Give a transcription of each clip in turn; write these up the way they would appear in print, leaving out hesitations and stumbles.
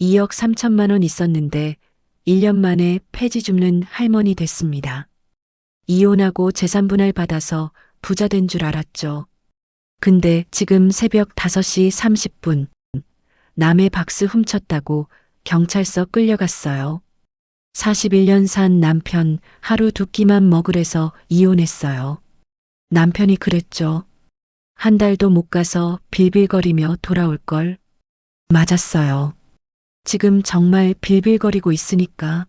2억 3천만 원 있었는데 1년 만에 폐지 줍는 할머니 됐습니다. 이혼하고 재산 분할 받아서 부자 된 줄 알았죠. 근데 지금 새벽 5시 30분 남의 박스 훔쳤다고 경찰서 끌려갔어요. 41년 산 남편 하루 두 끼만 먹으래서 이혼했어요. 남편이 그랬죠. 한 달도 못 가서 빌빌거리며 돌아올 걸. 맞았어요. 지금 정말 빌빌거리고 있으니까.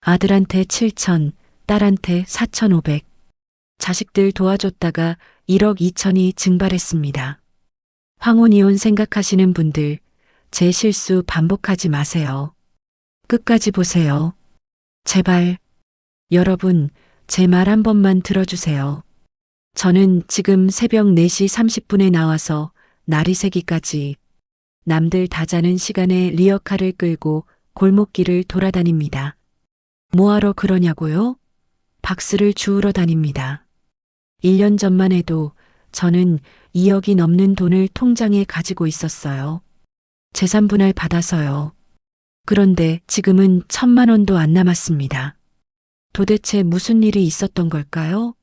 아들한테 7천, 딸한테 4,500. 자식들 도와줬다가 1억 2천이 증발했습니다. 황혼 이혼 생각하시는 분들, 제 실수 반복하지 마세요. 끝까지 보세요. 제발. 여러분, 제 말 한 번만 들어주세요. 저는 지금 새벽 4시 30분에 나와서 날이 새기까지 남들 다 자는 시간에 리어카를 끌고 골목길을 돌아다닙니다. 뭐하러 그러냐고요? 박스를 주우러 다닙니다. 1년 전만 해도 저는 2억이 넘는 돈을 통장에 가지고 있었어요. 재산 분할 받아서요. 그런데 지금은 1,000만 원도 안 남았습니다. 도대체 무슨 일이 있었던 걸까요?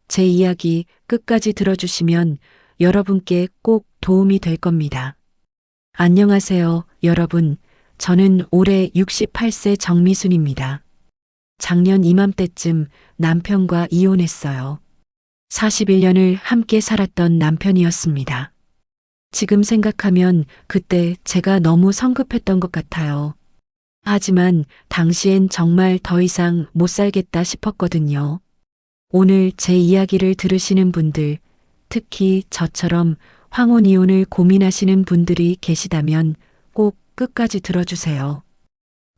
제 이야기 끝까지 들어주시면 여러분께 꼭 도움이 될 겁니다. 안녕하세요, 여러분. 저는 올해 68세 정미순입니다. 작년 이맘때쯤 남편과 이혼했어요. 41년을 함께 살았던 남편이었습니다. 지금 생각하면 그때 제가 너무 성급했던 것 같아요. 하지만 당시엔 정말 더 이상 못 살겠다 싶었거든요. 오늘 제 이야기를 들으시는 분들, 특히 저처럼 황혼 이혼을 고민하시는 분들이 계시다면 꼭 끝까지 들어주세요.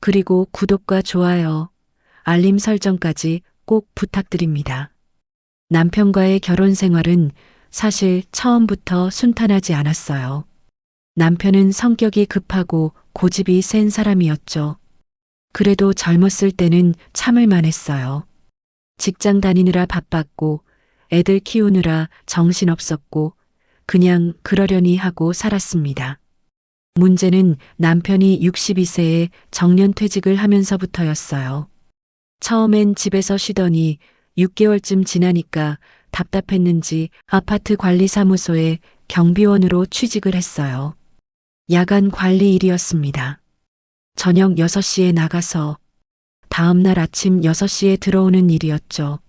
그리고 구독과 좋아요, 알림 설정까지 꼭 부탁드립니다. 남편과의 결혼 생활은 사실 처음부터 순탄하지 않았어요. 남편은 성격이 급하고 고집이 센 사람이었죠. 그래도 젊었을 때는 참을 만했어요. 직장 다니느라 바빴고 애들 키우느라 정신없었고 그냥 그러려니 하고 살았습니다. 문제는 남편이 62세에 정년퇴직을 하면서부터였어요. 처음엔 집에서 쉬더니 6개월쯤 지나니까 답답했는지 아파트 관리사무소에 경비원으로 취직을 했어요. 야간 관리 일이었습니다. 저녁 6시에 나가서 다음날 아침 6시에 들어오는 일이었죠.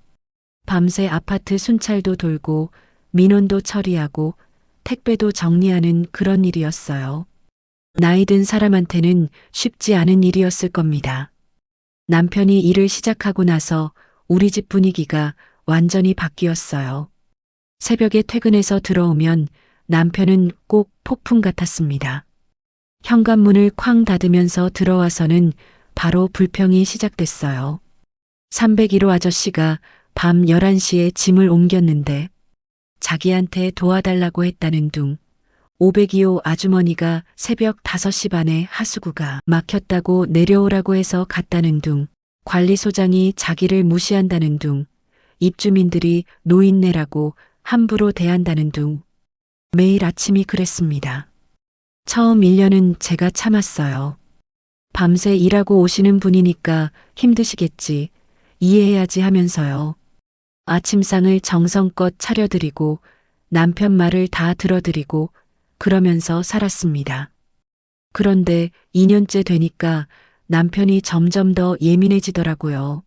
밤새 아파트 순찰도 돌고 민원도 처리하고 택배도 정리하는 그런 일이었어요. 나이 든 사람한테는 쉽지 않은 일이었을 겁니다. 남편이 일을 시작하고 나서 우리 집 분위기가 완전히 바뀌었어요. 새벽에 퇴근해서 들어오면 남편은 꼭 폭풍 같았습니다. 현관문을 쾅 닫으면서 들어와서는 바로 불평이 시작됐어요. 301호 아저씨가 밤 11시에 짐을 옮겼는데 자기한테 도와달라고 했다는 둥, 502호 아주머니가 새벽 5시 반에 하수구가 막혔다고 내려오라고 해서 갔다는 둥, 관리소장이 자기를 무시한다는 둥, 입주민들이 노인네라고 함부로 대한다는 둥. 매일 아침이 그랬습니다. 처음 1년은 제가 참았어요. 밤새 일하고 오시는 분이니까 힘드시겠지, 이해해야지 하면서요. 아침상을 정성껏 차려드리고 남편 말을 다 들어드리고 그러면서 살았습니다. 그런데 2년째 되니까 남편이 점점 더 예민해지더라고요.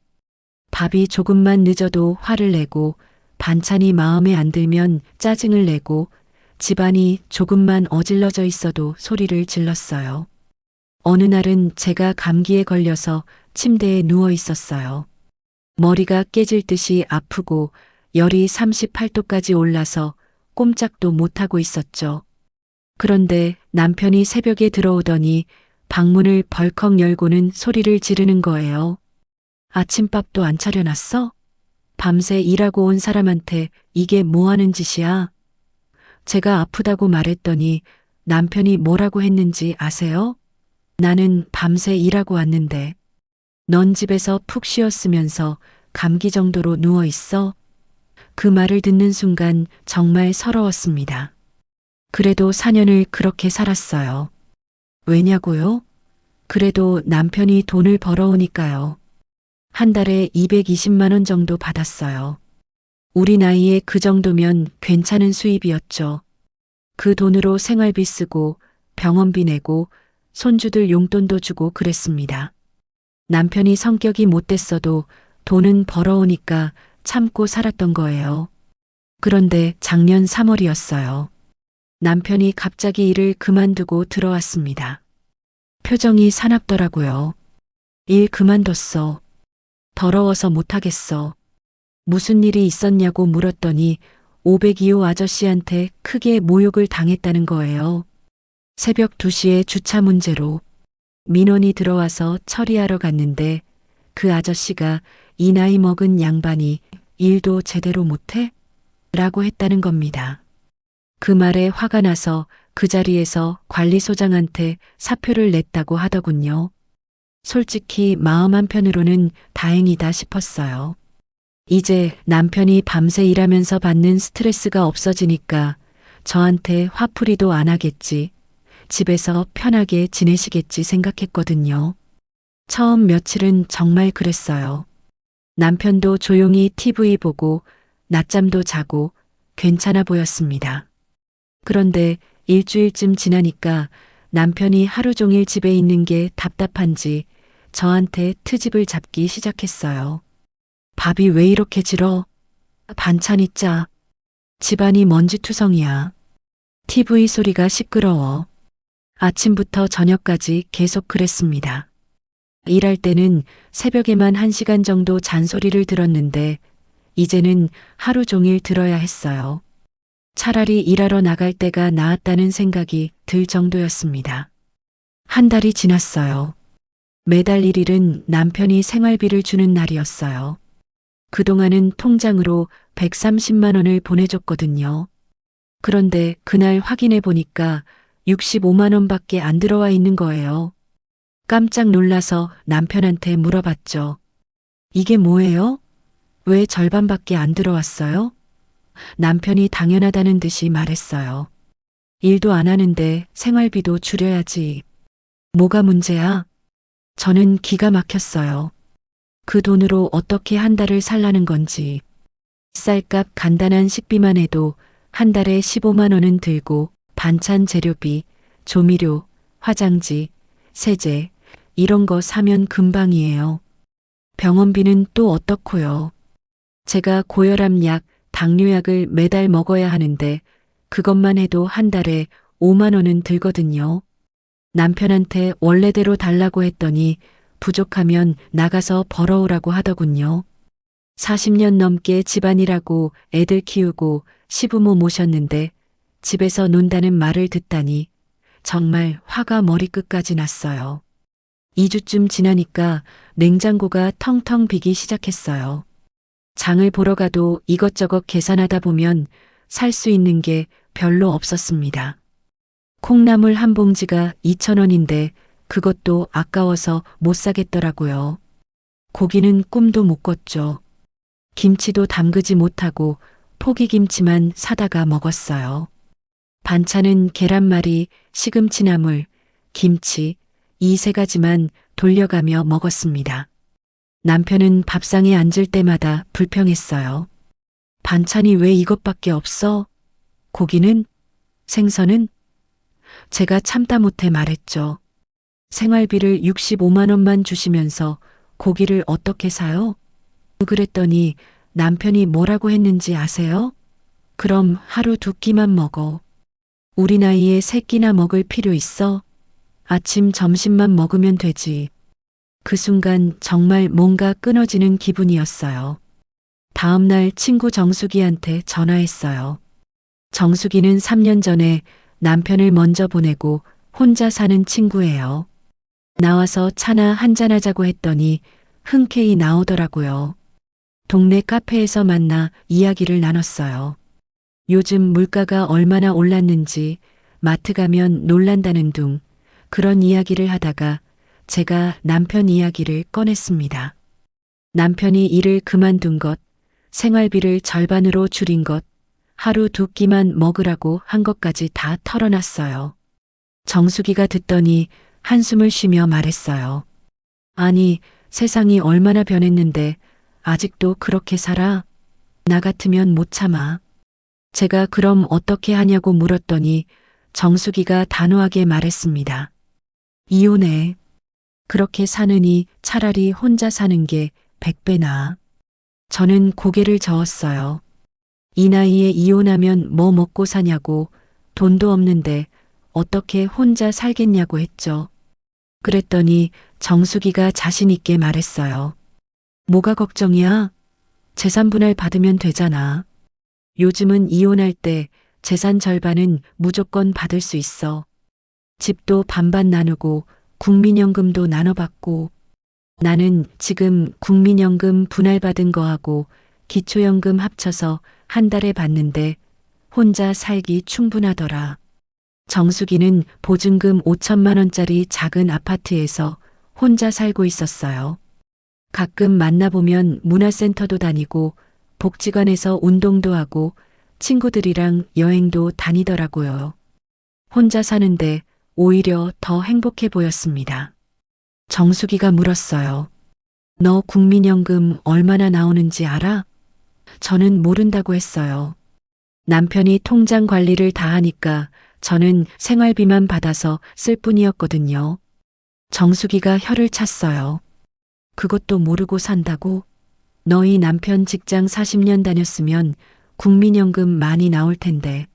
밥이 조금만 늦어도 화를 내고 반찬이 마음에 안 들면 짜증을 내고 집안이 조금만 어질러져 있어도 소리를 질렀어요. 어느 날은 제가 감기에 걸려서 침대에 누워 있었어요. 머리가 깨질 듯이 아프고 열이 38도까지 올라서 꼼짝도 못하고 있었죠. 그런데 남편이 새벽에 들어오더니 방문을 벌컥 열고는 소리를 지르는 거예요. 아침밥도 안 차려놨어? 밤새 일하고 온 사람한테 이게 뭐 하는 짓이야? 제가 아프다고 말했더니 남편이 뭐라고 했는지 아세요? 나는 밤새 일하고 왔는데 넌 집에서 푹 쉬었으면서 감기 정도로 누워 있어? 그 말을 듣는 순간 정말 서러웠습니다. 그래도 4년을 그렇게 살았어요. 왜냐고요? 그래도 남편이 돈을 벌어오니까요. 한 달에 220만 원 정도 받았어요. 우리 나이에 그 정도면 괜찮은 수입이었죠. 그 돈으로 생활비 쓰고 병원비 내고 손주들 용돈도 주고 그랬습니다. 남편이 성격이 못됐어도 돈은 벌어오니까 참고 살았던 거예요. 그런데 작년 3월이었어요. 남편이 갑자기 일을 그만두고 들어왔습니다. 표정이 사납더라고요. 일 그만뒀어. 더러워서 못하겠어. 무슨 일이 있었냐고 물었더니 502호 아저씨한테 크게 모욕을 당했다는 거예요. 새벽 2시에 주차 문제로 민원이 들어와서 처리하러 갔는데 그 아저씨가 이 나이 먹은 양반이 일도 제대로 못해? 라고 했다는 겁니다. 그 말에 화가 나서 그 자리에서 관리소장한테 사표를 냈다고 하더군요. 솔직히 마음 한편으로는 다행이다 싶었어요. 이제 남편이 밤새 일하면서 받는 스트레스가 없어지니까 저한테 화풀이도 안 하겠지. 집에서 편하게 지내시겠지 생각했거든요. 처음 며칠은 정말 그랬어요. 남편도 조용히 TV 보고 낮잠도 자고 괜찮아 보였습니다. 그런데 일주일쯤 지나니까 남편이 하루 종일 집에 있는 게 답답한지 저한테 트집을 잡기 시작했어요. 밥이 왜 이렇게 질어? 반찬이 짜. 집안이 먼지투성이야. TV 소리가 시끄러워. 아침부터 저녁까지 계속 그랬습니다. 일할 때는 새벽에만 1시간 정도 잔소리를 들었는데 이제는 하루 종일 들어야 했어요. 차라리 일하러 나갈 때가 나았다는 생각이 들 정도였습니다. 한 달이 지났어요. 매달 1일은 남편이 생활비를 주는 날이었어요. 그동안은 통장으로 130만 원을 보내줬거든요. 그런데 그날 확인해 보니까 65만 원밖에 안 들어와 있는 거예요. 깜짝 놀라서 남편한테 물어봤죠. 이게 뭐예요? 왜 절반밖에 안 들어왔어요? 남편이 당연하다는 듯이 말했어요. 일도 안 하는데 생활비도 줄여야지. 뭐가 문제야? 저는 기가 막혔어요. 그 돈으로 어떻게 한 달을 살라는 건지. 쌀값 간단한 식비만 해도 한 달에 15만 원은 들고 반찬 재료비, 조미료, 화장지, 세제 이런 거 사면 금방이에요. 병원비는 또 어떻고요. 제가 고혈압 약, 당뇨약을 매달 먹어야 하는데 그것만 해도 한 달에 5만 원은 들거든요. 남편한테 원래대로 달라고 했더니 부족하면 나가서 벌어오라고 하더군요. 40년 넘게 집안일하고 애들 키우고 시부모 모셨는데 집에서 논다는 말을 듣다니 정말 화가 머리끝까지 났어요. 2주쯤 지나니까 냉장고가 텅텅 비기 시작했어요. 장을 보러 가도 이것저것 계산하다 보면 살 수 있는 게 별로 없었습니다. 콩나물 한 봉지가 2,000원인데 그것도 아까워서 못 사겠더라고요. 고기는 꿈도 못 꿨죠. 김치도 담그지 못하고 포기김치만 사다가 먹었어요. 반찬은 계란말이, 시금치나물, 김치 이 3가지만 돌려가며 먹었습니다. 남편은 밥상에 앉을 때마다 불평했어요. 반찬이 왜 이것밖에 없어? 고기는? 생선은? 제가 참다 못해 말했죠. 생활비를 65만 원만 주시면서 고기를 어떻게 사요? 그랬더니 남편이 뭐라고 했는지 아세요? 그럼 하루 2끼만 먹어. 우리 나이에 3끼나 먹을 필요 있어? 아침 점심만 먹으면 되지. 그 순간 정말 뭔가 끊어지는 기분이었어요. 다음 날 친구 정수기한테 전화했어요. 정수기는 3년 전에 남편을 먼저 보내고 혼자 사는 친구예요. 나와서 차나 한잔하자고 했더니 흔쾌히 나오더라고요. 동네 카페에서 만나 이야기를 나눴어요. 요즘 물가가 얼마나 올랐는지 마트 가면 놀란다는 둥 그런 이야기를 하다가 제가 남편 이야기를 꺼냈습니다. 남편이 일을 그만둔 것, 생활비를 절반으로 줄인 것, 하루 2끼만 먹으라고 한 것까지 다 털어놨어요. 정수기가 듣더니 한숨을 쉬며 말했어요. 아니, 세상이 얼마나 변했는데 아직도 그렇게 살아? 나 같으면 못 참아. 제가 그럼 어떻게 하냐고 물었더니 정수기가 단호하게 말했습니다. 이혼해. 그렇게 사느니 차라리 혼자 사는 게 100배 나아. 저는 고개를 저었어요. 이 나이에 이혼하면 뭐 먹고 사냐고, 돈도 없는데 어떻게 혼자 살겠냐고 했죠. 그랬더니 정수기가 자신 있게 말했어요. 뭐가 걱정이야? 재산 분할 받으면 되잖아. 요즘은 이혼할 때 재산 절반은 무조건 받을 수 있어. 집도 반반 나누고 국민연금도 나눠받고. 나는 지금 국민연금 분할받은 거하고 기초연금 합쳐서 한 달에 받는데 혼자 살기 충분하더라. 정수기는 보증금 5천만 원짜리 작은 아파트에서 혼자 살고 있었어요. 가끔 만나보면 문화센터도 다니고 복지관에서 운동도 하고 친구들이랑 여행도 다니더라고요. 혼자 사는데 오히려 더 행복해 보였습니다. 정수기가 물었어요. 너 국민연금 얼마나 나오는지 알아? 저는 모른다고 했어요. 남편이 통장 관리를 다 하니까 저는 생활비만 받아서 쓸 뿐이었거든요. 정수기가 혀를 찼어요. 그것도 모르고 산다고? 너희 남편 직장 40년 다녔으면 국민연금 많이 나올 텐데.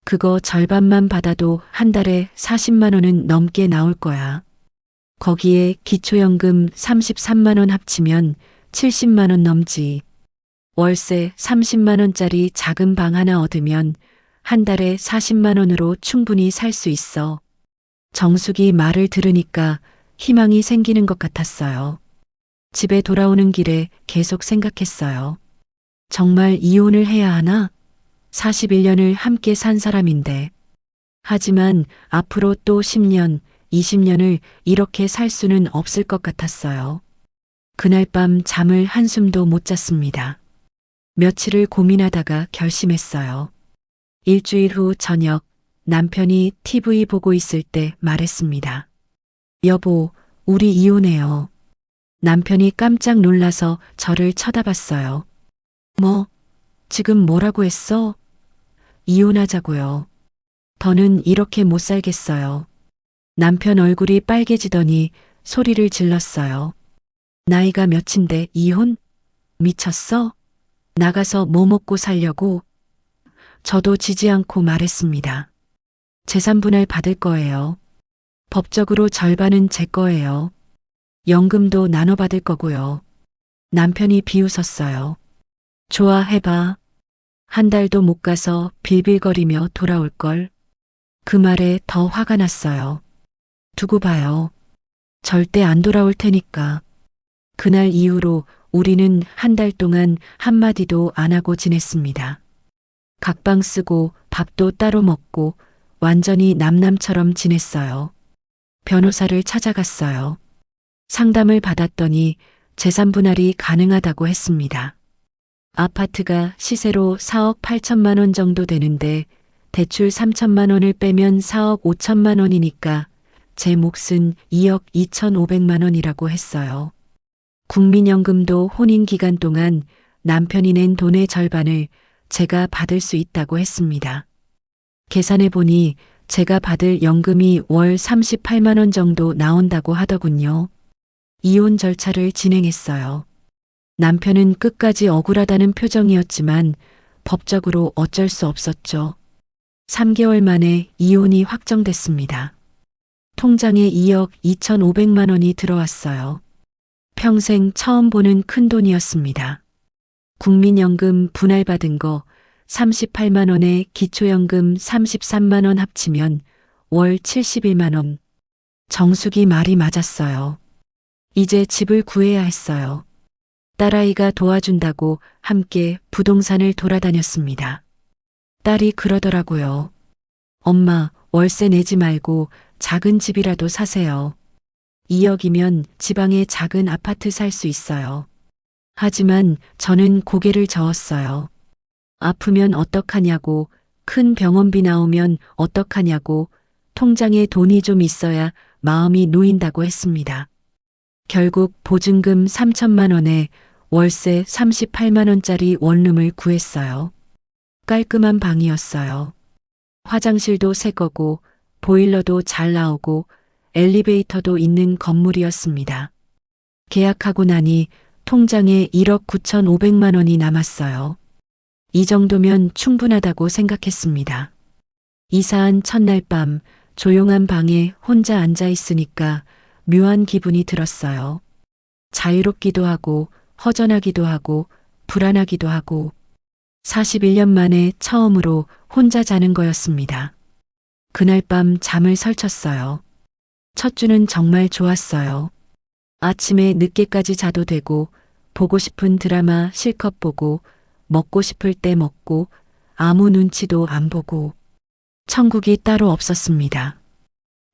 그거 절반만 받아도 한 달에 40만 원은 넘게 나올 거야. 거기에 기초연금 33만 원 합치면 70만 원 넘지. 월세 30만 원짜리 작은 방 하나 얻으면 한 달에 40만 원으로 충분히 살 수 있어. 정숙이 말을 들으니까 희망이 생기는 것 같았어요. 집에 돌아오는 길에 계속 생각했어요. 정말 이혼을 해야 하나? 41년을 함께 산 사람인데. 하지만 앞으로 또 10년, 20년을 이렇게 살 수는 없을 것 같았어요. 그날 밤 잠을 한숨도 못 잤습니다. 며칠을 고민하다가 결심했어요. 일주일 후 저녁 남편이 TV 보고 있을 때 말했습니다. 여보, 우리 이혼해요. 남편이 깜짝 놀라서 저를 쳐다봤어요. 뭐? 지금 뭐라고 했어? 이혼하자고요. 더는 이렇게 못 살겠어요. 남편 얼굴이 빨개지더니 소리를 질렀어요. 나이가 몇인데 이혼? 미쳤어? 나가서 뭐 먹고 살려고? 저도 지지 않고 말했습니다. 재산 분할 받을 거예요. 법적으로 절반은 제 거예요. 연금도 나눠 받을 거고요. 남편이 비웃었어요. 좋아, 해봐. 한 달도 못 가서 빌빌거리며 돌아올 걸. 그 말에 더 화가 났어요. 두고 봐요. 절대 안 돌아올 테니까. 그날 이후로 우리는 한 달 동안 한마디도 안 하고 지냈습니다. 각방 쓰고 밥도 따로 먹고 완전히 남남처럼 지냈어요. 변호사를 찾아갔어요. 상담을 받았더니 재산 분할이 가능하다고 했습니다. 아파트가 시세로 4억 8천만 원 정도 되는데 대출 3천만 원을 빼면 4억 5천만 원이니까 제 몫은 2억 2,500만 원이라고 했어요. 국민연금도 혼인 기간 동안 남편이 낸 돈의 절반을 제가 받을 수 있다고 했습니다. 계산해 보니 제가 받을 연금이 월 38만 원 정도 나온다고 하더군요. 이혼 절차를 진행했어요. 남편은 끝까지 억울하다는 표정이었지만 법적으로 어쩔 수 없었죠. 3개월 만에 이혼이 확정됐습니다. 통장에 2억 2,500만 원이 들어왔어요. 평생 처음 보는 큰 돈이었습니다. 국민연금 분할받은 거 38만 원에 기초연금 33만 원 합치면 월 71만 원. 정숙이 말이 맞았어요. 이제 집을 구해야 했어요. 딸아이가 도와준다고 함께 부동산을 돌아다녔습니다. 딸이 그러더라고요. 엄마, 월세 내지 말고 작은 집이라도 사세요. 2억이면 지방에 작은 아파트 살 수 있어요. 하지만 저는 고개를 저었어요. 아프면 어떡하냐고, 큰 병원비 나오면 어떡하냐고, 통장에 돈이 좀 있어야 마음이 놓인다고 했습니다. 결국 보증금 3천만 원에 월세 38만 원짜리 원룸을 구했어요. 깔끔한 방이었어요. 화장실도 새 거고 보일러도 잘 나오고 엘리베이터도 있는 건물이었습니다. 계약하고 나니 통장에 1억 9,500만 원이 남았어요. 이 정도면 충분하다고 생각했습니다. 이사한 첫날 밤 조용한 방에 혼자 앉아 있으니까 묘한 기분이 들었어요. 자유롭기도 하고 허전하기도 하고 불안하기도 하고 41년 만에 처음으로 혼자 자는 거였습니다. 그날 밤 잠을 설쳤어요. 첫 주는 정말 좋았어요. 아침에 늦게까지 자도 되고 보고 싶은 드라마 실컷 보고 먹고 싶을 때 먹고 아무 눈치도 안 보고 천국이 따로 없었습니다.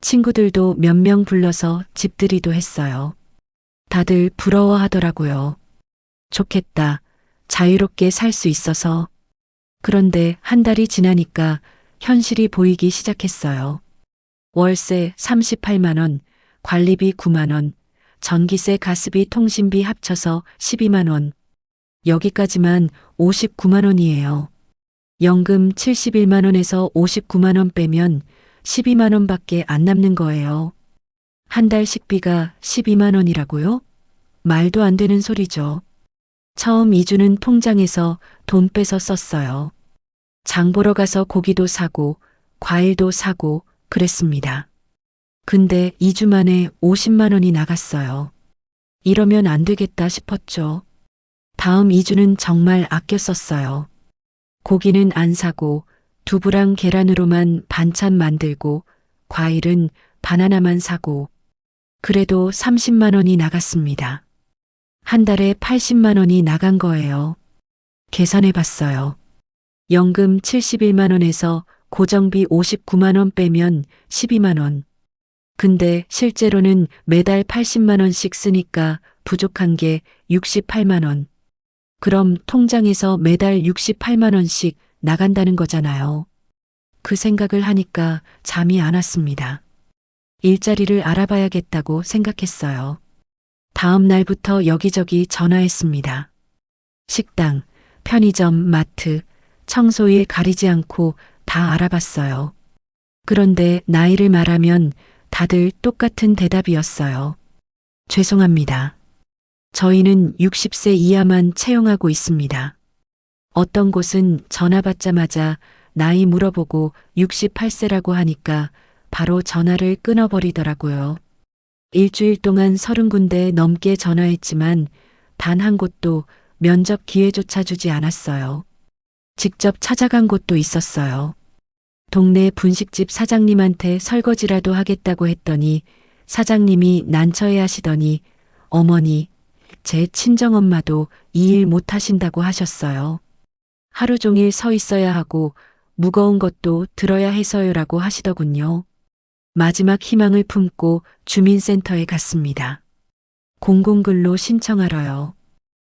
친구들도 몇 명 불러서 집들이도 했어요. 다들 부러워하더라고요. 좋겠다. 자유롭게 살 수 있어서. 그런데 한 달이 지나니까 현실이 보이기 시작했어요. 월세 38만 원, 관리비 9만 원, 전기세 가스비 통신비 합쳐서 12만 원. 여기까지만 59만 원이에요. 연금 71만 원에서 59만 원 빼면 12만 원밖에 안 남는 거예요. 한 달 식비가 12만 원이라고요? 말도 안 되는 소리죠. 처음 2주는 통장에서 돈 빼서 썼어요. 장 보러 가서 고기도 사고 과일도 사고 그랬습니다. 근데 2주 만에 50만 원이 나갔어요. 이러면 안 되겠다 싶었죠. 다음 2주는 정말 아껴 썼어요. 고기는 안 사고 두부랑 계란으로만 반찬 만들고 과일은 바나나만 사고 그래도 30만 원이 나갔습니다. 한 달에 80만 원이 나간 거예요. 계산해 봤어요. 연금 71만 원에서 고정비 59만 원 빼면 12만 원. 근데 실제로는 매달 80만 원씩 쓰니까 부족한 게 68만 원. 그럼 통장에서 매달 68만 원씩 나간다는 거잖아요. 그 생각을 하니까 잠이 안 왔습니다. 일자리를 알아봐야겠다고 생각했어요. 다음 날부터 여기저기 전화했습니다. 식당, 편의점, 마트, 청소일 가리지 않고 다 알아봤어요. 그런데 나이를 말하면 다들 똑같은 대답이었어요. 죄송합니다. 저희는 60세 이하만 채용하고 있습니다. 어떤 곳은 전화 받자마자 나이 물어보고 68세라고 하니까 바로 전화를 끊어버리더라고요. 일주일 동안 30군데 넘게 전화했지만 단 한 곳도 면접 기회조차 주지 않았어요. 직접 찾아간 곳도 있었어요. 동네 분식집 사장님한테 설거지라도 하겠다고 했더니 사장님이 난처해 하시더니 어머니, 제 친정엄마도 이 일 못하신다고 하셨어요. 하루 종일 서 있어야 하고 무거운 것도 들어야 해서요라고 하시더군요. 마지막 희망을 품고 주민센터에 갔습니다. 공공근로 신청하러요.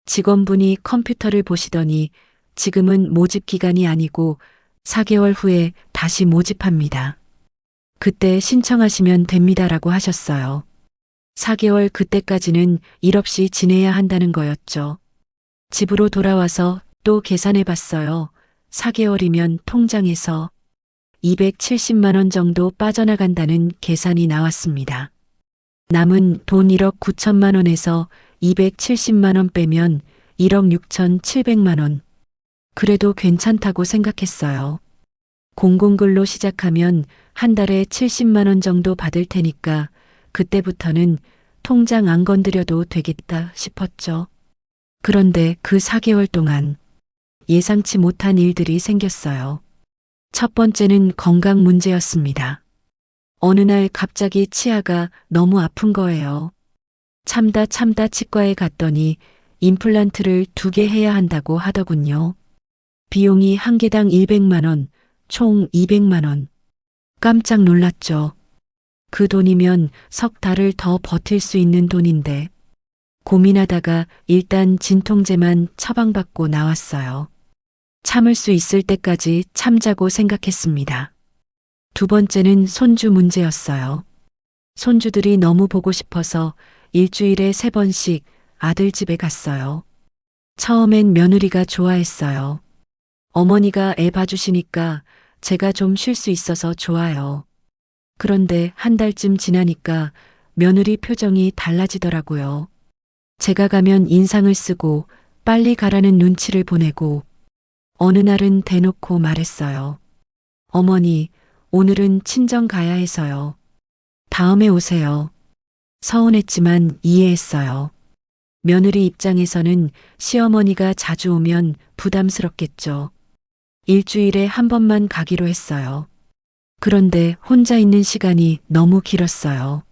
직원분이 컴퓨터를 보시더니 지금은 모집 기간이 아니고 4개월 후에 다시 모집합니다. 그때 신청하시면 됩니다라고 하셨어요. 4개월 그때까지는 일 없이 지내야 한다는 거였죠. 집으로 돌아와서 또 계산해 봤어요. 4개월이면 통장에서 270만 원 정도 빠져나간다는 계산이 나왔습니다. 남은 돈 1억 9천만 원에서 270만 원 빼면 1억 6,700만 원. 그래도 괜찮다고 생각했어요. 공공근로 시작하면 한 달에 70만 원 정도 받을 테니까 그때부터는 통장 안 건드려도 되겠다 싶었죠. 그런데 그 4개월 동안 예상치 못한 일들이 생겼어요. 첫 번째는 건강 문제였습니다. 어느 날 갑자기 치아가 너무 아픈 거예요. 참다 치과에 갔더니 임플란트를 2개 해야 한다고 하더군요. 비용이 한 개당 100만 원, 총 200만 원. 깜짝 놀랐죠. 그 돈이면 석 달을 더 버틸 수 있는 돈인데 고민하다가 일단 진통제만 처방받고 나왔어요. 참을 수 있을 때까지 참자고 생각했습니다. 두 번째는 손주 문제였어요. 손주들이 너무 보고 싶어서 일주일에 3번씩 아들 집에 갔어요. 처음엔 며느리가 좋아했어요. 어머니가 애 봐주시니까 제가 좀 쉴 수 있어서 좋아요. 그런데 한 달쯤 지나니까 며느리 표정이 달라지더라고요. 제가 가면 인상을 쓰고 빨리 가라는 눈치를 보내고 어느 날은 대놓고 말했어요. 어머니, 오늘은 친정 가야 해서요. 다음에 오세요. 서운했지만 이해했어요. 며느리 입장에서는 시어머니가 자주 오면 부담스럽겠죠. 일주일에 한 번만 가기로 했어요. 그런데 혼자 있는 시간이 너무 길었어요.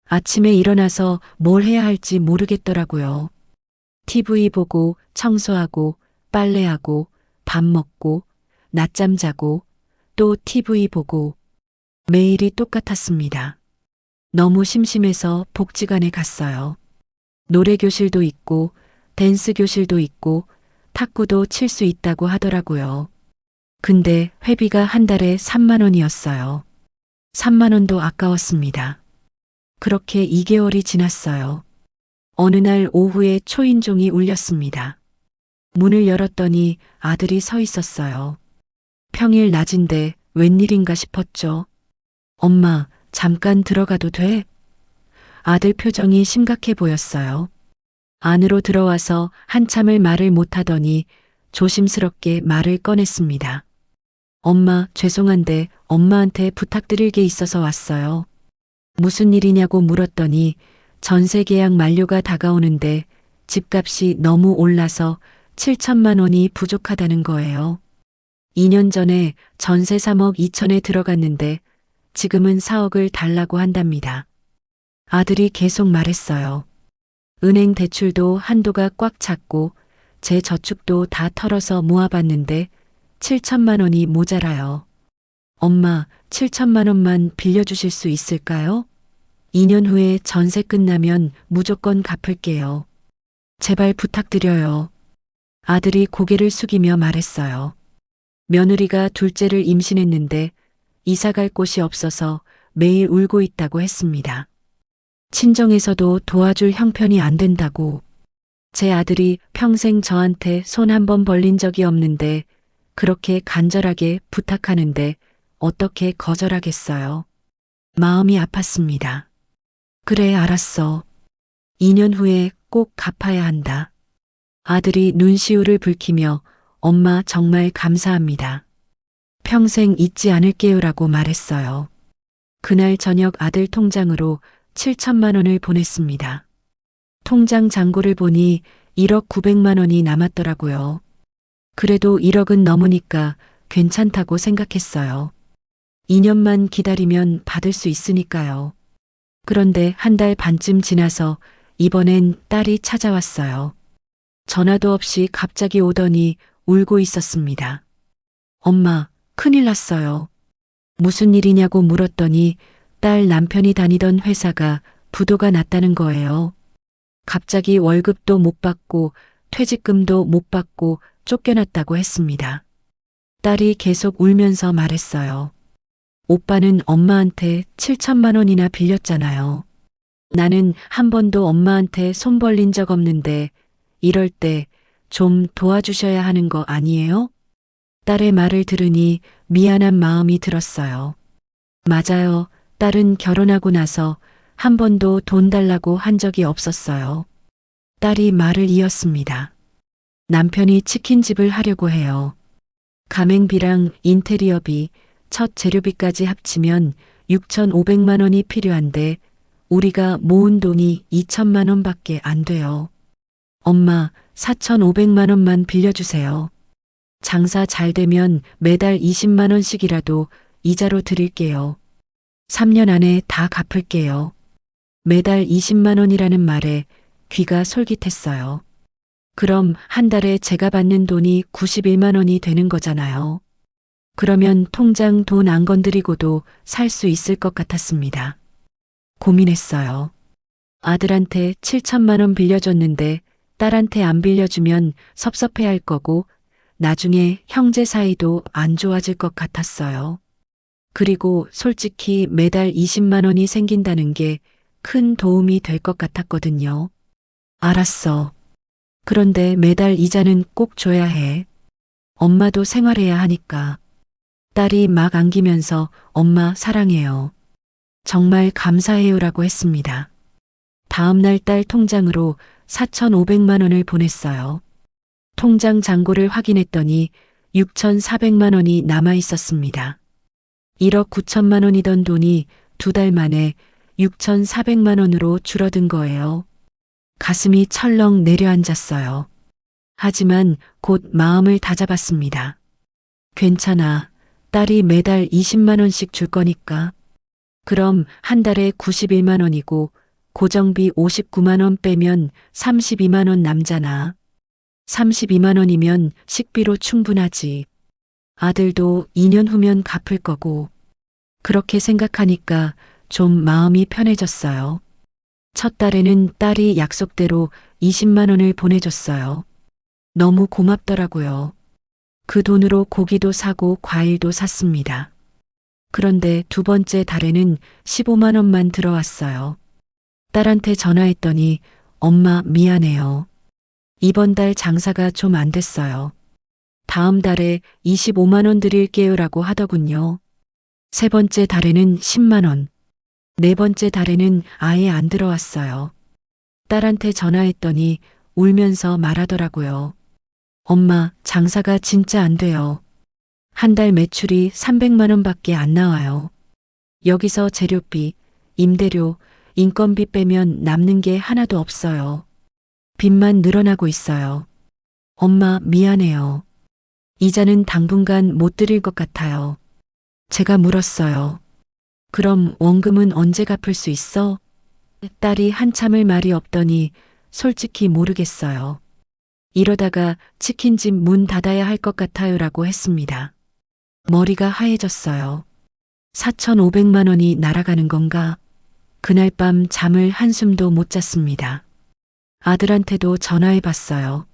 아침에 일어나서 뭘 해야 할지 모르겠더라고요. TV 보고, 청소하고, 빨래하고, 밥 먹고, 낮잠 자고, 또 TV 보고, 매일이 똑같았습니다. 너무 심심해서 복지관에 갔어요. 노래 교실도 있고, 댄스 교실도 있고, 탁구도 칠 수 있다고 하더라고요. 근데 회비가 한 달에 3만 원이었어요. 3만 원도 아까웠습니다. 그렇게 2개월이 지났어요. 어느 날 오후에 초인종이 울렸습니다. 문을 열었더니 아들이 서 있었어요. 평일 낮인데 웬일인가 싶었죠. 엄마, 잠깐 들어가도 돼? 아들 표정이 심각해 보였어요. 안으로 들어와서 한참을 말을 못하더니 조심스럽게 말을 꺼냈습니다. 엄마, 죄송한데 엄마한테 부탁드릴 게 있어서 왔어요. 무슨 일이냐고 물었더니 전세 계약 만료가 다가오는데 집값이 너무 올라서 7천만 원이 부족하다는 거예요. 2년 전에 전세 3억 2천에 들어갔는데 지금은 4억을 달라고 한답니다. 아들이 계속 말했어요. 은행 대출도 한도가 꽉 찼고 제 저축도 다 털어서 모아봤는데 7천만 원이 모자라요. 엄마, 7천만 원만 빌려주실 수 있을까요? 2년 후에 전세 끝나면 무조건 갚을게요. 제발 부탁드려요. 아들이 고개를 숙이며 말했어요. 며느리가 둘째를 임신했는데 이사 갈 곳이 없어서 매일 울고 있다고 했습니다. 친정에서도 도와줄 형편이 안 된다고. 제 아들이 평생 저한테 손 한 번 벌린 적이 없는데 그렇게 간절하게 부탁하는데 어떻게 거절하겠어요. 마음이 아팠습니다. 그래, 알았어. 2년 후에 꼭 갚아야 한다. 아들이 눈시울을 붉히며 엄마 정말 감사합니다. 평생 잊지 않을게요라고 말했어요. 그날 저녁 아들 통장으로 7천만 원을 보냈습니다. 통장 잔고를 보니 1억 900만 원이 남았더라고요. 그래도 1억은 넘으니까 괜찮다고 생각했어요. 2년만 기다리면 받을 수 있으니까요. 그런데 한 달 반쯤 지나서 이번엔 딸이 찾아왔어요. 전화도 없이 갑자기 오더니 울고 있었습니다. 엄마, 큰일 났어요. 무슨 일이냐고 물었더니 딸 남편이 다니던 회사가 부도가 났다는 거예요. 갑자기 월급도 못 받고 퇴직금도 못 받고 쫓겨났다고 했습니다. 딸이 계속 울면서 말했어요. 오빠는 엄마한테 7천만 원이나 빌렸잖아요. 나는 한 번도 엄마한테 손 벌린 적 없는데 이럴 때 좀 도와주셔야 하는 거 아니에요? 딸의 말을 들으니 미안한 마음이 들었어요. 맞아요. 딸은 결혼하고 나서 한 번도 돈 달라고 한 적이 없었어요. 딸이 말을 이었습니다. 남편이 치킨집을 하려고 해요. 가맹비랑 인테리어비, 첫 재료비까지 합치면 6,500만 원이 필요한데 우리가 모은 돈이 2천만 원밖에 안 돼요. 엄마, 4,500만 원만 빌려주세요. 장사 잘 되면 매달 20만 원씩이라도 이자로 드릴게요. 3년 안에 다 갚을게요. 매달 20만 원이라는 말에 귀가 솔깃했어요. 그럼 한 달에 제가 받는 돈이 91만 원이 되는 거잖아요. 그러면 통장 돈 안 건드리고도 살 수 있을 것 같았습니다. 고민했어요. 아들한테 7천만 원 빌려줬는데 딸한테 안 빌려주면 섭섭해할 거고 나중에 형제 사이도 안 좋아질 것 같았어요. 그리고 솔직히 매달 20만 원이 생긴다는 게 큰 도움이 될 것 같았거든요. 알았어. 그런데 매달 이자는 꼭 줘야 해. 엄마도 생활해야 하니까. 딸이 막 안기면서 엄마 사랑해요. 정말 감사해요라고 했습니다. 다음 날 딸 통장으로 4,500만 원을 보냈어요. 통장 잔고를 확인했더니 6,400만 원이 남아 있었습니다. 1억 9천만 원이던 돈이 2달 만에 6,400만 원으로 줄어든 거예요. 가슴이 철렁 내려앉았어요. 하지만 곧 마음을 다잡았습니다. 괜찮아. 딸이 매달 20만 원씩 줄 거니까. 그럼 한 달에 91만 원이고 고정비 59만 원 빼면 32만 원 남잖아. 32만 원이면 식비로 충분하지. 아들도 2년 후면 갚을 거고. 그렇게 생각하니까 좀 마음이 편해졌어요. 첫 달에는 딸이 약속대로 20만 원을 보내줬어요. 너무 고맙더라고요. 그 돈으로 고기도 사고 과일도 샀습니다. 그런데 두 번째 달에는 15만 원만 들어왔어요. 딸한테 전화했더니 엄마 미안해요. 이번 달 장사가 좀 안 됐어요. 다음 달에 25만 원 드릴게요라고 하더군요. 세 번째 달에는 10만 원. 네 번째 달에는 아예 안 들어왔어요. 딸한테 전화했더니 울면서 말하더라고요. 엄마, 장사가 진짜 안 돼요. 한 달 매출이 300만 원밖에 안 나와요. 여기서 재료비, 임대료, 인건비 빼면 남는 게 하나도 없어요. 빚만 늘어나고 있어요. 엄마, 미안해요. 이자는 당분간 못 드릴 것 같아요. 제가 물었어요. 그럼 원금은 언제 갚을 수 있어? 딸이 한참을 말이 없더니 솔직히 모르겠어요. 이러다가 치킨집 문 닫아야 할 것 같아요라고 했습니다. 머리가 하얘졌어요. 4,500만 원이 날아가는 건가? 그날 밤 잠을 한숨도 못 잤습니다. 아들한테도 전화해 봤어요.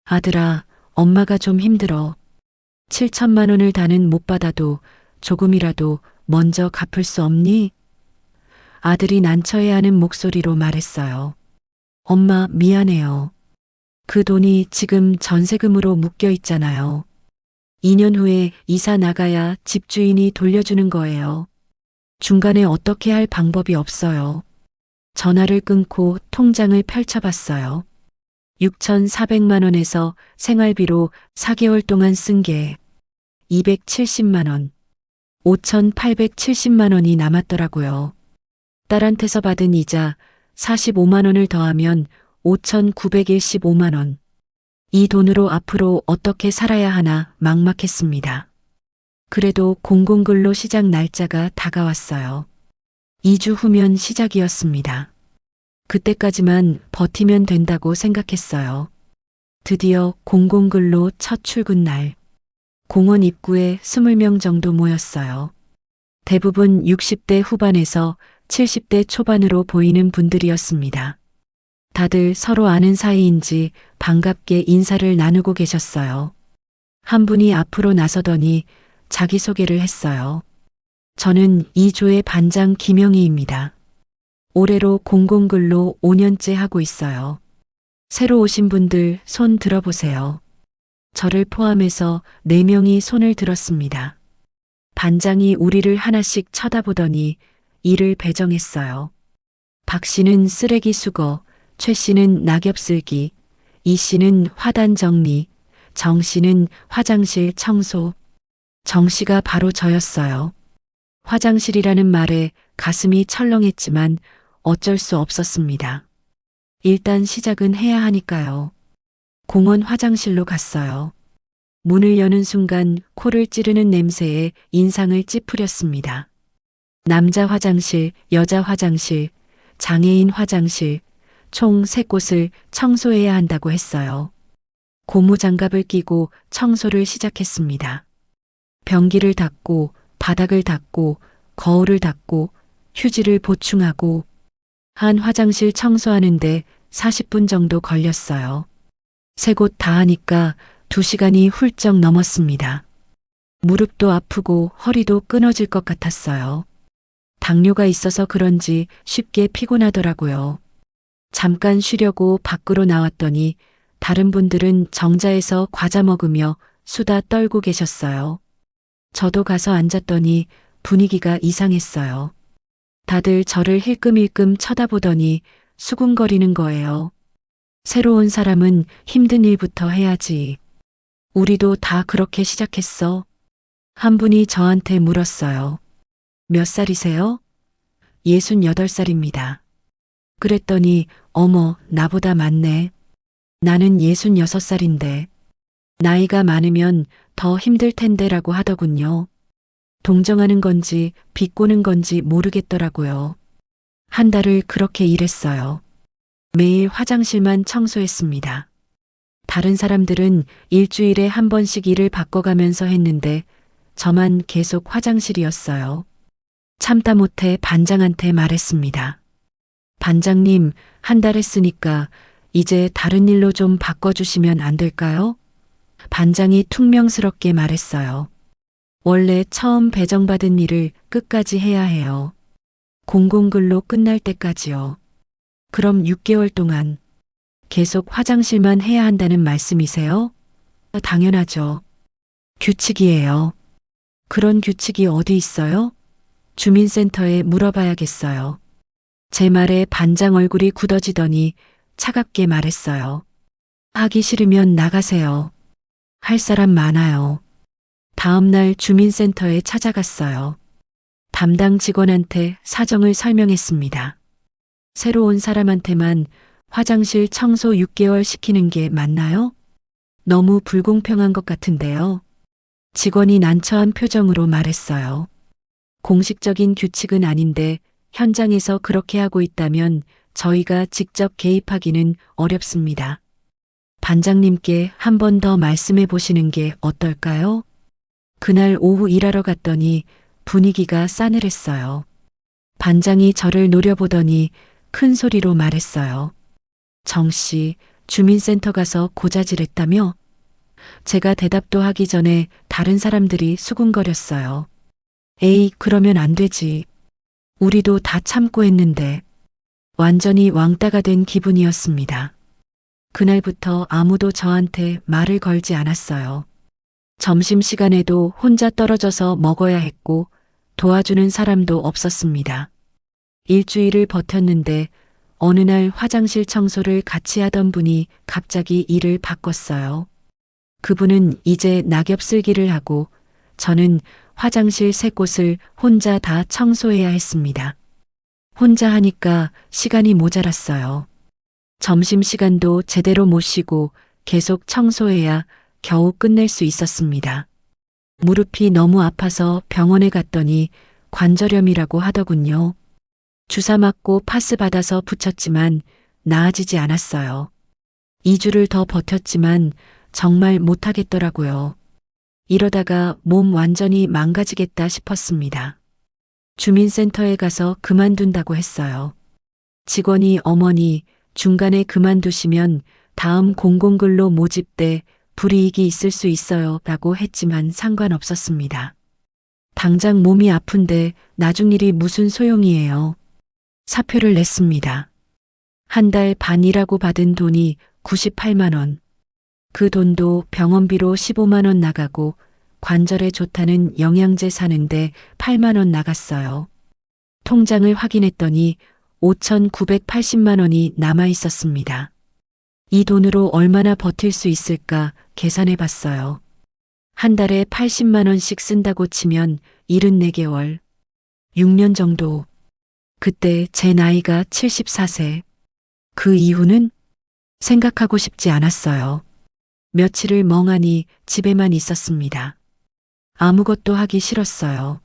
아들아, 엄마가 좀 힘들어. 7천만 원을 다는 못 받아도 조금이라도 먼저 갚을 수 없니? 아들이 난처해하는 목소리로 말했어요. 엄마 미안해요. 그 돈이 지금 전세금으로 묶여 있잖아요. 2년 후에 이사 나가야 집주인이 돌려주는 거예요. 중간에 어떻게 할 방법이 없어요. 전화를 끊고 통장을 펼쳐봤어요. 6,400만 원에서 생활비로 4개월 동안 쓴 게 270만 원. 5,870만 원이 남았더라고요. 딸한테서 받은 이자 45만 원을 더하면 5,915만 원. 이 돈으로 앞으로 어떻게 살아야 하나 막막했습니다. 그래도 공공근로 시작 날짜가 다가왔어요. 2주 후면 시작이었습니다. 그때까지만 버티면 된다고 생각했어요. 드디어 공공근로 첫 출근 날. 공원 입구에 20명 정도 모였어요. 대부분 60대 후반에서 70대 초반으로 보이는 분들이었습니다. 다들 서로 아는 사이인지 반갑게 인사를 나누고 계셨어요. 한 분이 앞으로 나서더니 자기소개를 했어요. 저는 이 조의 반장 김영희입니다. 올해로 공공근로 5년째 하고 있어요. 새로 오신 분들 손 들어보세요. 저를 포함해서 4명이 손을 들었습니다. 반장이 우리를 하나씩 쳐다보더니 일을 배정했어요. 박 씨는 쓰레기 수거, 최 씨는 낙엽 쓸기, 이 씨는 화단 정리, 정 씨는 화장실 청소. 정 씨가 바로 저였어요. 화장실이라는 말에 가슴이 철렁했지만 어쩔 수 없었습니다. 일단 시작은 해야 하니까요. 공원 화장실로 갔어요. 문을 여는 순간 코를 찌르는 냄새에 인상을 찌푸렸습니다. 남자 화장실, 여자 화장실, 장애인 화장실, 총 3곳을 청소해야 한다고 했어요. 고무장갑을 끼고 청소를 시작했습니다. 변기를 닦고, 바닥을 닦고, 거울을 닦고, 휴지를 보충하고, 한 화장실 청소하는데 40분 정도 걸렸어요. 3곳 다 하니까 2시간이 훌쩍 넘었습니다. 무릎도 아프고 허리도 끊어질 것 같았어요. 당뇨가 있어서 그런지 쉽게 피곤하더라고요. 잠깐 쉬려고 밖으로 나왔더니 다른 분들은 정자에서 과자 먹으며 수다 떨고 계셨어요. 저도 가서 앉았더니 분위기가 이상했어요. 다들 저를 힐끔힐끔 쳐다보더니 수군거리는 거예요. 새로운 사람은 힘든 일부터 해야지. 우리도 다 그렇게 시작했어. 한 분이 저한테 물었어요. 몇 살이세요? 68살입니다. 그랬더니 어머, 나보다 많네. 나는 66살인데. 나이가 많으면 더 힘들 텐데라고 하더군요. 동정하는 건지 비꼬는 건지 모르겠더라고요. 한 달을 그렇게 일했어요. 매일 화장실만 청소했습니다. 다른 사람들은 일주일에 한 번씩 일을 바꿔가면서 했는데 저만 계속 화장실이었어요. 참다 못해 반장한테 말했습니다. 반장님, 한 달 했으니까 이제 다른 일로 좀 바꿔주시면 안 될까요? 반장이 퉁명스럽게 말했어요. 원래 처음 배정받은 일을 끝까지 해야 해요. 공공근로 끝날 때까지요. 그럼 6개월 동안 계속 화장실만 해야 한다는 말씀이세요? 당연하죠. 규칙이에요. 그런 규칙이 어디 있어요? 주민센터에 물어봐야겠어요. 제 말에 반장 얼굴이 굳어지더니 차갑게 말했어요. 하기 싫으면 나가세요. 할 사람 많아요. 다음 날 주민센터에 찾아갔어요. 담당 직원한테 사정을 설명했습니다. 새로 온 사람한테만 화장실 청소 6개월 시키는 게 맞나요? 너무 불공평한 것 같은데요. 직원이 난처한 표정으로 말했어요. 공식적인 규칙은 아닌데 현장에서 그렇게 하고 있다면 저희가 직접 개입하기는 어렵습니다. 반장님께 한 번 더 말씀해 보시는 게 어떨까요? 그날 오후 일하러 갔더니 분위기가 싸늘했어요. 반장이 저를 노려보더니 큰 소리로 말했어요. 정 씨, 주민센터 가서 고자질했다며? 제가 대답도 하기 전에 다른 사람들이 수군거렸어요. 에이, 그러면 안 되지. 우리도 다 참고 했는데. 완전히 왕따가 된 기분이었습니다. 그날부터 아무도 저한테 말을 걸지 않았어요. 점심시간에도 혼자 떨어져서 먹어야 했고 도와주는 사람도 없었습니다. 일주일을 버텼는데 어느 날 화장실 청소를 같이 하던 분이 갑자기 일을 바꿨어요. 그분은 이제 낙엽 쓸기를 하고 저는 화장실 3곳을 혼자 다 청소해야 했습니다. 혼자 하니까 시간이 모자랐어요. 점심시간도 제대로 못 쉬고 계속 청소해야 겨우 끝낼 수 있었습니다. 무릎이 너무 아파서 병원에 갔더니 관절염이라고 하더군요. 주사 맞고 파스 받아서 붙였지만 나아지지 않았어요. 2주를 더 버텼지만 정말 못하겠더라고요. 이러다가 몸 완전히 망가지겠다 싶었습니다. 주민센터에 가서 그만둔다고 했어요. 직원이 어머니 중간에 그만두시면 다음 공공근로 모집 때 불이익이 있을 수 있어요 라고 했지만 상관없었습니다. 당장 몸이 아픈데 나중 일이 무슨 소용이에요. 사표를 냈습니다. 한 달 반 일하고 받은 돈이 98만 원. 그 돈도 병원비로 15만 원 나가고 관절에 좋다는 영양제 사는데 8만 원 나갔어요. 통장을 확인했더니 5,980만 원이 남아 있었습니다. 이 돈으로 얼마나 버틸 수 있을까 계산해 봤어요. 한 달에 80만 원씩 쓴다고 치면 74개월, 6년 정도. 그때 제 나이가 74세. 그 이후는 생각하고 싶지 않았어요. 며칠을 멍하니 집에만 있었습니다. 아무것도 하기 싫었어요.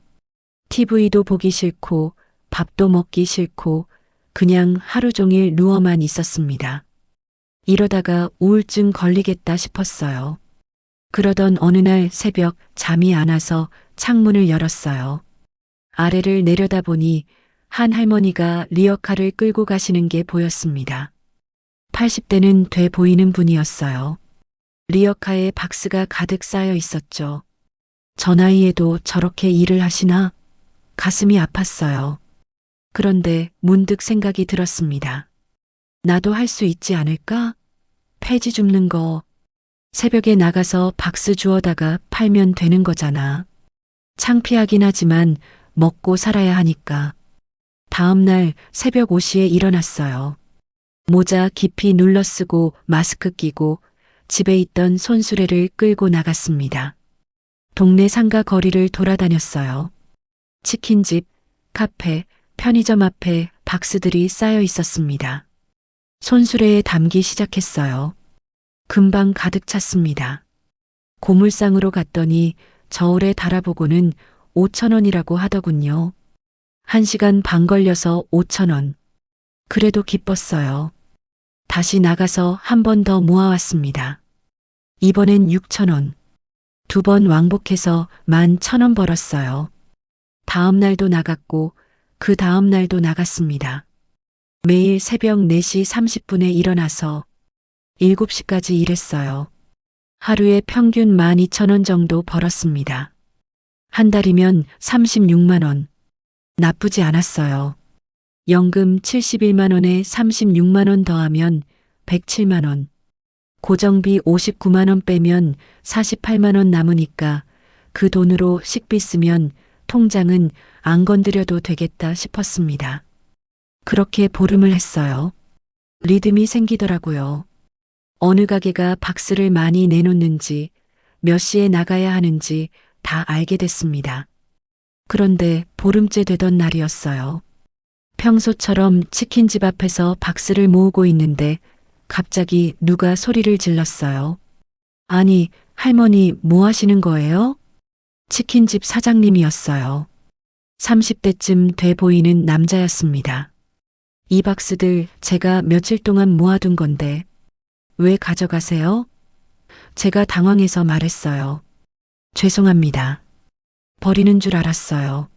TV도 보기 싫고 밥도 먹기 싫고 그냥 하루 종일 누워만 있었습니다. 이러다가 우울증 걸리겠다 싶었어요. 그러던 어느 날 새벽 잠이 안 와서 창문을 열었어요. 아래를 내려다보니 한 할머니가 리어카를 끌고 가시는 게 보였습니다. 80대는 돼 보이는 분이었어요. 리어카에 박스가 가득 쌓여 있었죠. 저 나이에도 저렇게 일을 하시나? 가슴이 아팠어요. 그런데 문득 생각이 들었습니다. 나도 할 수 있지 않을까? 폐지 줍는 거. 새벽에 나가서 박스 주워다가 팔면 되는 거잖아. 창피하긴 하지만 먹고 살아야 하니까. 다음 날 새벽 5시에 일어났어요. 모자 깊이 눌러 쓰고 마스크 끼고 집에 있던 손수레를 끌고 나갔습니다. 동네 상가 거리를 돌아다녔어요. 치킨집, 카페, 편의점 앞에 박스들이 쌓여 있었습니다. 손수레에 담기 시작했어요. 금방 가득 찼습니다. 고물상으로 갔더니 저울에 달아보고는 5,000원이라고 하더군요. 1시간 반 걸려서 5,000원. 그래도 기뻤어요. 다시 나가서 한 번 더 모아왔습니다. 이번엔 6,000원. 2번 왕복해서 11,000원 벌었어요. 다음 날도 나갔고 그 다음 날도 나갔습니다. 매일 새벽 4시 30분에 일어나서 7시까지 일했어요. 하루에 평균 12,000원 정도 벌었습니다. 한 달이면 36만 원. 나쁘지 않았어요. 연금 71만 원에 36만 원 더하면 107만 원. 고정비 59만 원 빼면 48만 원 남으니까 그 돈으로 식비 쓰면 통장은 안 건드려도 되겠다 싶었습니다. 그렇게 보름을 했어요. 리듬이 생기더라고요. 어느 가게가 박스를 많이 내놓는지, 몇 시에 나가야 하는지 다 알게 됐습니다. 그런데 보름째 되던 날이었어요. 평소처럼 치킨집 앞에서 박스를 모으고 있는데 갑자기 누가 소리를 질렀어요. 아니, 할머니 뭐 하시는 거예요? 치킨집 사장님이었어요. 30대쯤 돼 보이는 남자였습니다. 이 박스들 제가 며칠 동안 모아둔 건데 왜 가져가세요? 제가 당황해서 말했어요. 죄송합니다. 버리는 줄 알았어요.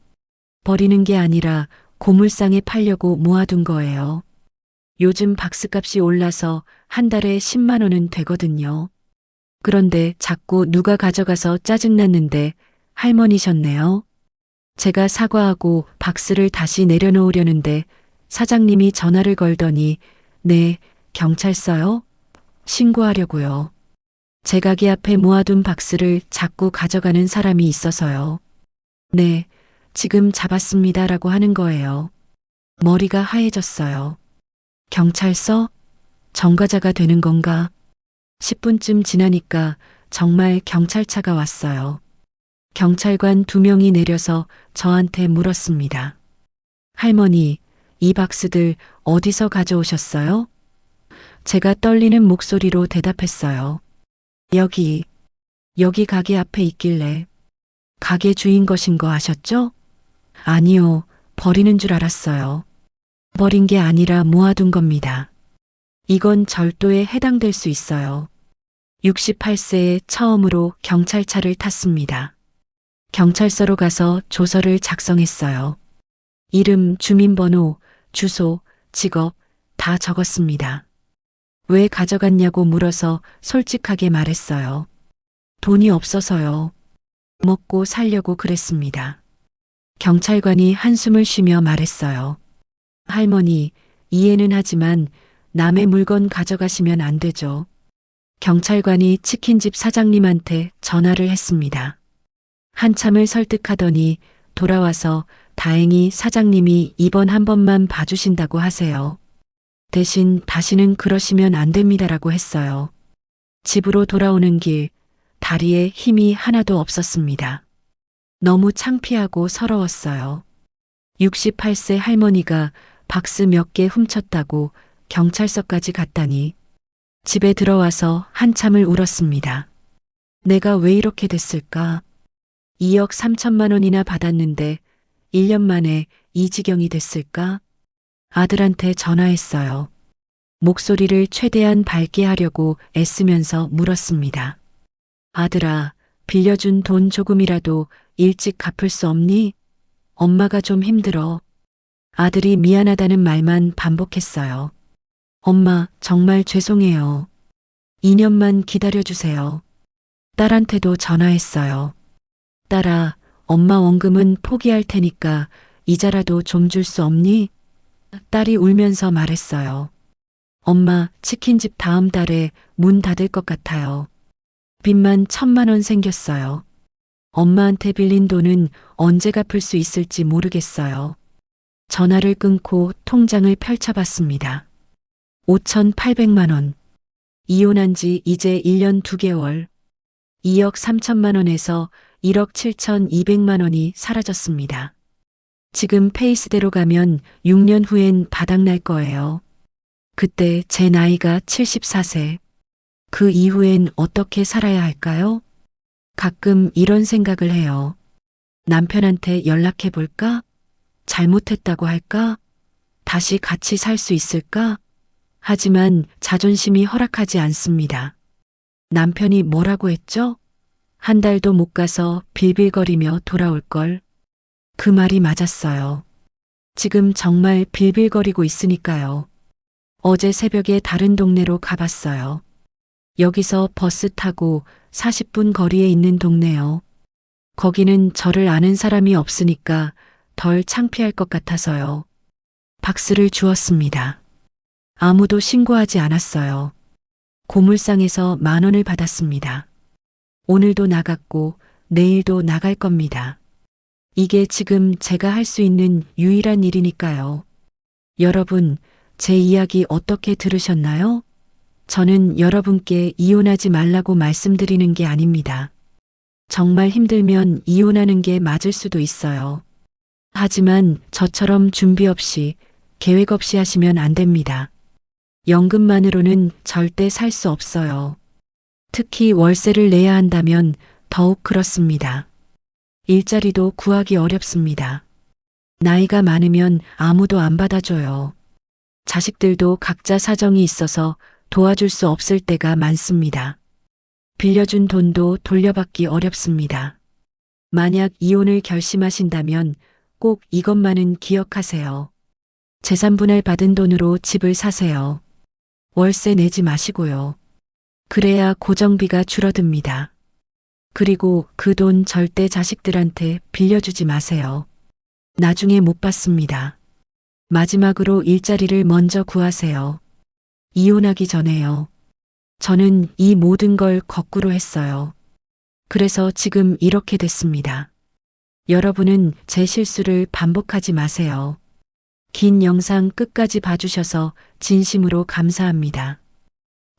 버리는 게 아니라 고물상에 팔려고 모아둔 거예요. 요즘 박스값이 올라서 한 달에 10만 원은 되거든요. 그런데 자꾸 누가 가져가서 짜증났는데 할머니셨네요. 제가 사과하고 박스를 다시 내려놓으려는데 사장님이 전화를 걸더니 네, 경찰서요? 신고하려고요. 제 가게 앞에 모아둔 박스를 자꾸 가져가는 사람이 있어서요. 네, 지금 잡았습니다라고 하는 거예요. 머리가 하얘졌어요. 경찰서? 전과자가 되는 건가? 10분쯤 지나니까 정말 경찰차가 왔어요. 경찰관 2명이 내려서 저한테 물었습니다. 할머니, 이 박스들 어디서 가져오셨어요? 제가 떨리는 목소리로 대답했어요. 여기 가게 앞에 있길래. 가게 주인 것인 거 아셨죠? 아니요, 버리는 줄 알았어요. 버린 게 아니라 모아둔 겁니다. 이건 절도에 해당될 수 있어요. 68세에 처음으로 경찰차를 탔습니다. 경찰서로 가서 조서를 작성했어요. 이름, 주민번호, 주소, 직업 다 적었습니다. 왜 가져갔냐고 물어서 솔직하게 말했어요. 돈이 없어서요. 먹고 살려고 그랬습니다. 경찰관이 한숨을 쉬며 말했어요. 할머니, 이해는 하지만 남의 물건 가져가시면 안 되죠. 경찰관이 치킨집 사장님한테 전화를 했습니다. 한참을 설득하더니 돌아와서 다행히 사장님이 이번 한 번만 봐주신다고 하세요. 대신 다시는 그러시면 안 됩니다라고 했어요. 집으로 돌아오는 길, 다리에 힘이 하나도 없었습니다. 너무 창피하고 서러웠어요. 68세 할머니가 박스 몇 개 훔쳤다고 경찰서까지 갔다니. 집에 들어와서 한참을 울었습니다. 내가 왜 이렇게 됐을까? 2억 3천만 원이나 받았는데 1년 만에 이 지경이 됐을까? 아들한테 전화했어요. 목소리를 최대한 밝게 하려고 애쓰면서 물었습니다. 아들아, 빌려준 돈 조금이라도 일찍 갚을 수 없니? 엄마가 좀 힘들어. 아들이 미안하다는 말만 반복했어요. 엄마, 정말 죄송해요. 2년만 기다려주세요. 딸한테도 전화했어요. 딸아, 엄마 원금은 포기할 테니까 이자라도 좀 줄 수 없니? 딸이 울면서 말했어요. 엄마, 치킨집 다음 달에 문 닫을 것 같아요. 빚만 1,000만 원 생겼어요. 엄마한테 빌린 돈은 언제 갚을 수 있을지 모르겠어요. 전화를 끊고 통장을 펼쳐봤습니다. 5,800만 원. 이혼한 지 이제 1년 2개월. 2억 3천만 원에서 1억 7,200만 원이 사라졌습니다. 지금 페이스대로 가면 6년 후엔 바닥날 거예요. 그때 제 나이가 74세. 그 이후엔 어떻게 살아야 할까요? 가끔 이런 생각을 해요. 남편한테 연락해 볼까? 잘못했다고 할까? 다시 같이 살 수 있을까? 하지만 자존심이 허락하지 않습니다. 남편이 뭐라고 했죠? 한 달도 못 가서 빌빌거리며 돌아올 걸. 그 말이 맞았어요. 지금 정말 빌빌거리고 있으니까요. 어제 새벽에 다른 동네로 가봤어요. 여기서 버스 타고 40분 거리에 있는 동네요. 거기는 저를 아는 사람이 없으니까 덜 창피할 것 같아서요. 박스를 주었습니다. 아무도 신고하지 않았어요. 고물상에서 10,000원을 받았습니다. 오늘도 나갔고 내일도 나갈 겁니다. 이게 지금 제가 할 수 있는 유일한 일이니까요. 여러분, 제 이야기 어떻게 들으셨나요? 저는 여러분께 이혼하지 말라고 말씀드리는 게 아닙니다. 정말 힘들면 이혼하는 게 맞을 수도 있어요. 하지만 저처럼 준비 없이, 계획 없이 하시면 안 됩니다. 연금만으로는 절대 살 수 없어요. 특히 월세를 내야 한다면 더욱 그렇습니다. 일자리도 구하기 어렵습니다. 나이가 많으면 아무도 안 받아줘요. 자식들도 각자 사정이 있어서 도와줄 수 없을 때가 많습니다. 빌려준 돈도 돌려받기 어렵습니다. 만약 이혼을 결심하신다면 꼭 이것만은 기억하세요. 재산분할 받은 돈으로 집을 사세요. 월세 내지 마시고요. 그래야 고정비가 줄어듭니다. 그리고 그 돈 절대 자식들한테 빌려주지 마세요. 나중에 못 받습니다. 마지막으로 일자리를 먼저 구하세요. 이혼하기 전에요. 저는 이 모든 걸 거꾸로 했어요. 그래서 지금 이렇게 됐습니다. 여러분은 제 실수를 반복하지 마세요. 긴 영상 끝까지 봐주셔서 진심으로 감사합니다.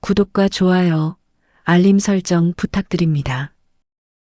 구독과 좋아요, 알림 설정 부탁드립니다.